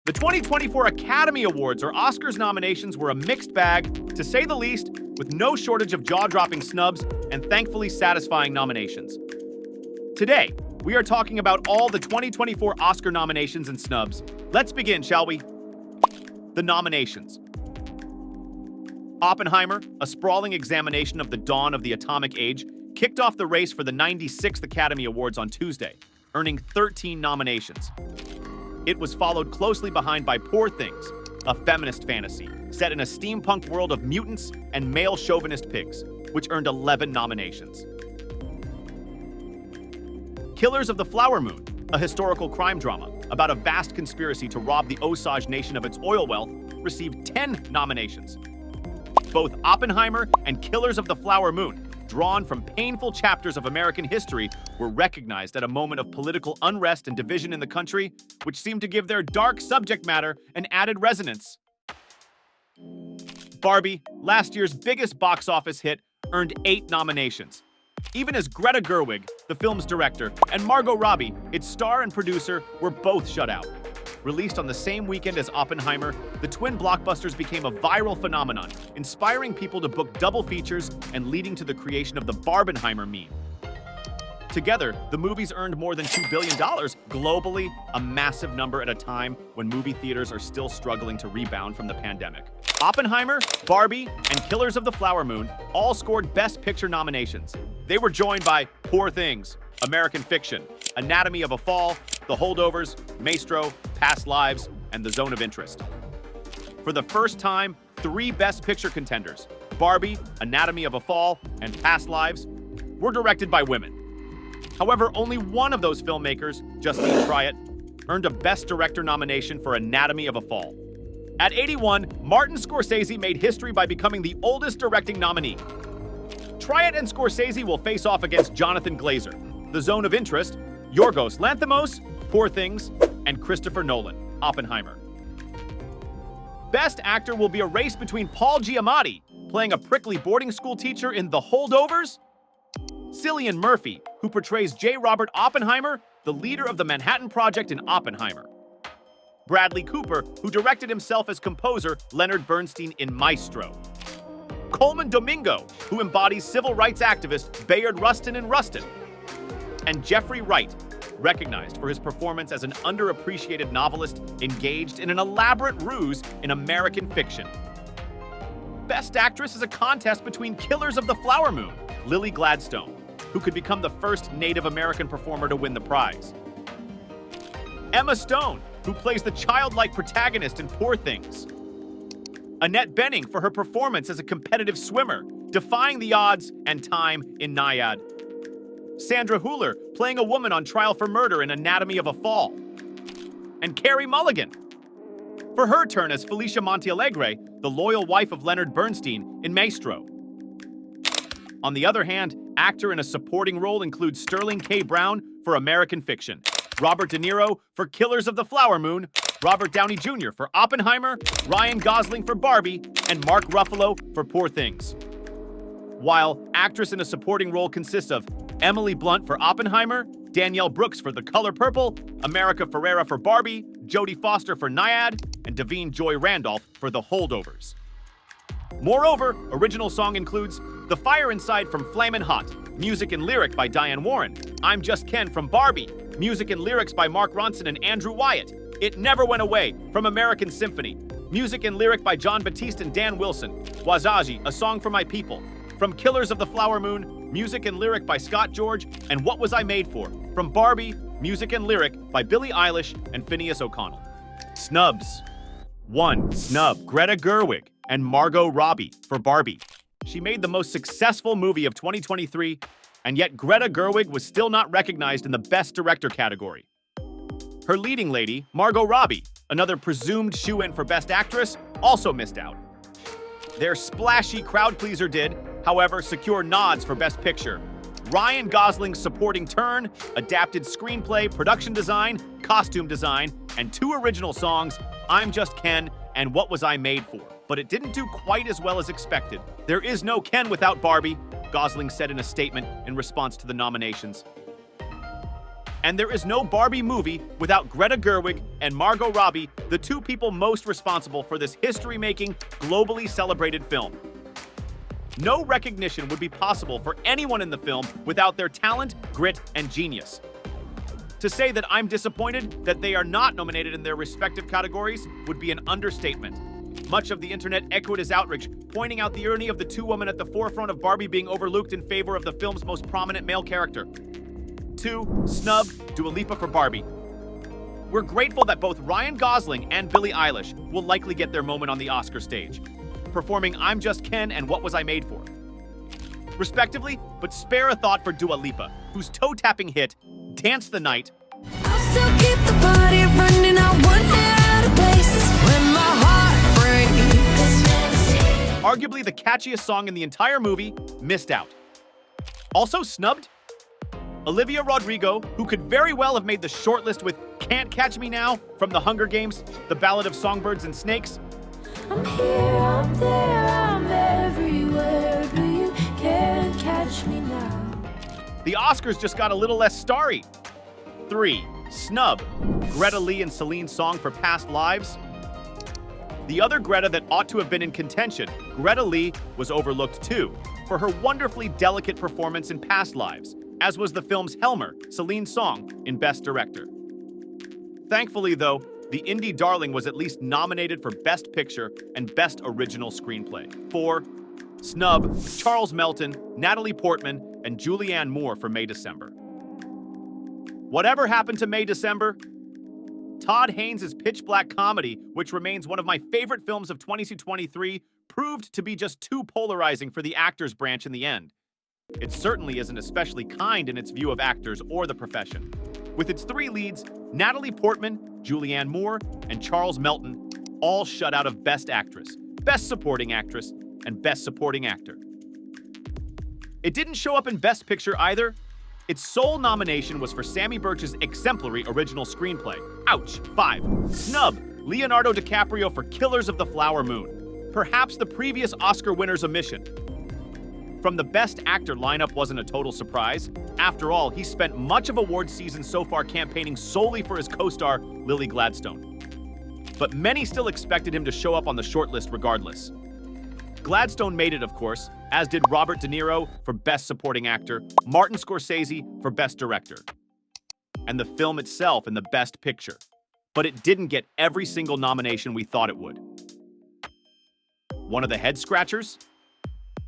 The 2024 Academy Awards, or Oscars nominations, were a mixed bag, to say the least, with no shortage of jaw-dropping snubs and thankfully satisfying nominations. Today, we are talking about all the 2024 Oscar nominations and snubs. Let's begin, shall we? The nominations. Oppenheimer, a sprawling examination of the dawn of the atomic age, kicked off the race for the 96th Academy Awards on Tuesday, earning 13 nominations. It was followed closely behind by Poor Things, a feminist fantasy set in a steampunk world of mutants and male chauvinist pigs, which earned 11 nominations. Killers of the Flower Moon, a historical crime drama about a vast conspiracy to rob the Osage Nation of its oil wealth, received 10 nominations. Both Oppenheimer and Killers of the Flower Moon, drawn from painful chapters of American history, were recognized at a moment of political unrest and division in the country, which seemed to give their dark subject matter an added resonance. Barbie, last year's biggest box office hit, earned 8 nominations. Even as Greta Gerwig, the film's director, and Margot Robbie, its star and producer, were both shut out. Released on the same weekend as Oppenheimer, the twin blockbusters became a viral phenomenon, inspiring people to book double features and leading to the creation of the Barbenheimer meme. Together, the movies earned more than $2 billion globally, a massive number at a time when movie theaters are still struggling to rebound from the pandemic. Oppenheimer, Barbie, and Killers of the Flower Moon all scored Best Picture nominations. They were joined by Poor Things, American Fiction, Anatomy of a Fall, The Holdovers, Maestro, Past Lives, and The Zone of Interest. For the first time, 3 Best Picture contenders, Barbie, Anatomy of a Fall, and Past Lives, were directed by women. However, only one of those filmmakers, Justine Triet, earned a Best Director nomination for Anatomy of a Fall. At 81, Martin Scorsese made history by becoming the oldest directing nominee. Triet and Scorsese will face off against Jonathan Glazer, The Zone of Interest, Yorgos Lanthimos, Poor Things, and Christopher Nolan, Oppenheimer. Best Actor will be a race between Paul Giamatti, playing a prickly boarding school teacher in The Holdovers, Cillian Murphy, who portrays J. Robert Oppenheimer, the leader of the Manhattan Project in Oppenheimer, Bradley Cooper, who directed himself as composer Leonard Bernstein in Maestro, Coleman Domingo, who embodies civil rights activist Bayard Rustin in Rustin, and Jeffrey Wright, recognized for his performance as an underappreciated novelist engaged in an elaborate ruse in American Fiction. Best Actress is a contest between Killers of the Flower Moon, Lily Gladstone, who could become the first Native American performer to win the prize, Emma Stone, who plays the childlike protagonist in Poor Things, Annette Bening for her performance as a competitive swimmer, defying the odds and time in Nyad, Sandra Hüller playing a woman on trial for murder in Anatomy of a Fall, and Carey Mulligan for her turn as Felicia Montealegre, the loyal wife of Leonard Bernstein in Maestro. On the other hand, actor in a supporting role includes Sterling K. Brown for American Fiction, Robert De Niro for Killers of the Flower Moon, Robert Downey Jr. for Oppenheimer, Ryan Gosling for Barbie, and Mark Ruffalo for Poor Things. While actress in a supporting role consists of Emily Blunt for Oppenheimer, Danielle Brooks for The Color Purple, America Ferrera for Barbie, Jodie Foster for Nyad, and Davine Joy Randolph for The Holdovers. Moreover, original song includes The Fire Inside from Flamin' Hot, music and lyric by Diane Warren, I'm Just Ken from Barbie, music and lyrics by Mark Ronson and Andrew Wyatt, It Never Went Away from American Symphony, music and lyric by John Batiste and Dan Wilson, Wazaji, A Song for My People, from Killers of the Flower Moon, music and lyric by Scott George, and What Was I Made For, from Barbie, music and lyric by Billie Eilish and Phineas O'Connell. Snubs. 1. Snub, Greta Gerwig and Margot Robbie for Barbie. She made the most successful movie of 2023, and yet Greta Gerwig was still not recognized in the Best Director category. Her leading lady, Margot Robbie, another presumed shoo-in for Best Actress, also missed out. Their splashy crowd pleaser did, however, secure nods for Best Picture. Ryan Gosling's supporting turn, adapted screenplay, production design, costume design, and 2 original songs, I'm Just Ken and What Was I Made For. But it didn't do quite as well as expected. There is no Ken without Barbie, Gosling said in a statement in response to the nominations. And there is no Barbie movie without Greta Gerwig and Margot Robbie the two people most responsible for this history-making, globally celebrated film. No recognition would be possible for anyone in the film without their talent, grit, and genius. To say that I'm disappointed that they are not nominated in their respective categories would be an understatement. Much of the internet echoed his outrage, pointing out the irony of the two women at the forefront of Barbie being overlooked in favor of the film's most prominent male character. 2. Snubbed Dua Lipa for Barbie. We're grateful that both Ryan Gosling and Billie Eilish will likely get their moment on the Oscar stage, performing I'm Just Ken and What Was I Made For, respectively, but spare a thought for Dua Lipa, whose toe-tapping hit, Dance the Night, I'll still keep the party running, I won't get out of place when my heart breaks. arguably the catchiest song in the entire movie, missed out. Also snubbed, Olivia Rodrigo, who could very well have made the shortlist with Can't Catch Me Now from The Hunger Games, The Ballad of Songbirds and Snakes. I'm here, I'm there, I'm everywhere, but you can't catch me now. The Oscars just got a little less starry. 3. Snub, Greta Lee and Celine's song for Past Lives. The other Greta that ought to have been in contention, Greta Lee, was overlooked too, for her wonderfully delicate performance in Past Lives, as was the film's Helmer, Celine's song, in Best Director. Thankfully, though, the indie darling was at least nominated for Best Picture and Best Original Screenplay. 4. Snub, Charles Melton, Natalie Portman, and Julianne Moore for May December. Whatever happened to May December? Todd Haynes' Pitch Black comedy, which remains one of my favorite films of 2023, proved to be just too polarizing for the actors branch in the end. It certainly isn't especially kind in its view of actors or the profession. With its 3 leads, Natalie Portman, Julianne Moore, and Charles Melton, all shut out of Best Actress, Best Supporting Actress, and Best Supporting Actor. It didn't show up in Best Picture either. Its sole nomination was for Sammy Birch's exemplary original screenplay. Ouch. 5. Snub, Leonardo DiCaprio for Killers of the Flower Moon. Perhaps the previous Oscar winner's omission. From the Best Actor lineup wasn't a total surprise. After all, he spent much of awards season so far campaigning solely for his co-star, Lily Gladstone. But many still expected him to show up on the shortlist regardless. Gladstone made it, of course, as did Robert De Niro for Best Supporting Actor, Martin Scorsese for Best Director, and the film itself in the Best Picture. But it didn't get every single nomination we thought it would. One of the head-scratchers?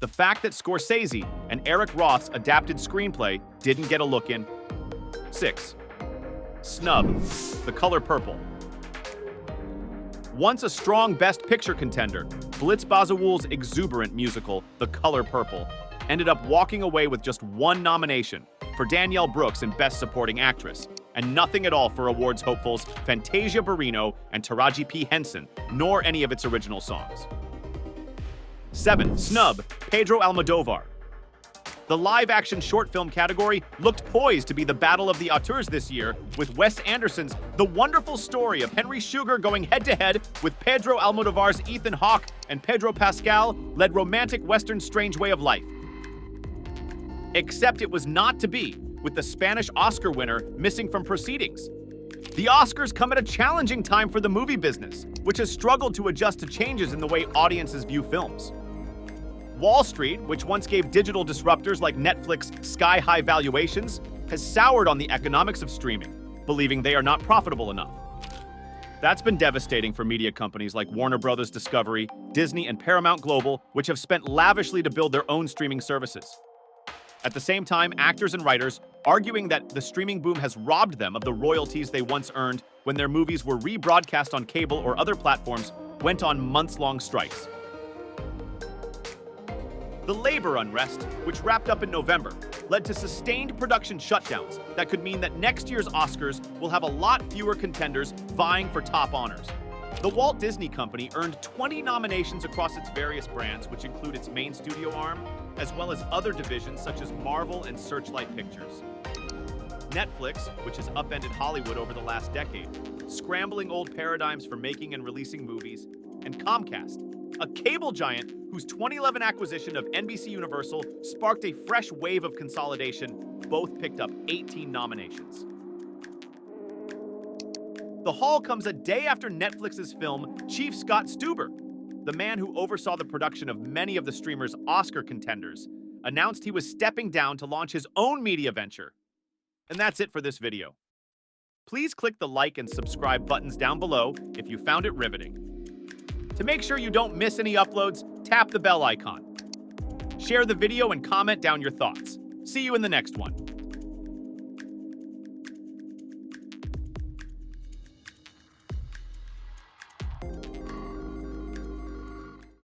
The fact that Scorsese and Eric Roth's Adapted Screenplay didn't get a look in. 6. Snub, The Color Purple. Once a strong Best Picture contender, Blitz Bazawule's exuberant musical, The Color Purple, ended up walking away with just 1 nomination for Danielle Brooks in Best Supporting Actress, and nothing at all for awards hopefuls Fantasia Barrino and Taraji P. Henson, nor any of its original songs. 7. Snub, Pedro Almodovar. The live-action short film category looked poised to be the battle of the auteurs this year, with Wes Anderson's The Wonderful Story of Henry Sugar going head-to-head with Pedro Almodovar's Ethan Hawke and Pedro Pascal-led romantic Western Strange Way of Life. Except it was not to be, with the Spanish Oscar winner missing from proceedings. The Oscars come at a challenging time for the movie business, which has struggled to adjust to changes in the way audiences view films. Wall Street, which once gave digital disruptors like Netflix sky-high valuations, has soured on the economics of streaming, believing they are not profitable enough. That's been devastating for media companies like Warner Bros. Discovery, Disney, and Paramount Global, which have spent lavishly to build their own streaming services. At the same time, actors and writers arguing that the streaming boom has robbed them of the royalties they once earned when their movies were rebroadcast on cable or other platforms went on months-long strikes. The labor unrest, which wrapped up in November, led to sustained production shutdowns that could mean that next year's Oscars will have a lot fewer contenders vying for top honors. The Walt Disney Company earned 20 nominations across its various brands, which include its main studio arm, as well as other divisions such as Marvel and Searchlight Pictures. Netflix, which has upended Hollywood over the last decade, scrambling old paradigms for making and releasing movies, and Comcast, a cable giant whose 2011 acquisition of NBC Universal sparked a fresh wave of consolidation, both picked up 18 nominations. The haul comes a day after Netflix's film Chief Scott Stuber, the man who oversaw the production of many of the streamer's Oscar contenders, announced he was stepping down to launch his own media venture. And that's it for this video. Please click the like and subscribe buttons down below if you found it riveting. To make sure you don't miss any uploads, tap the bell icon. Share the video and comment down your thoughts. See you in the next one.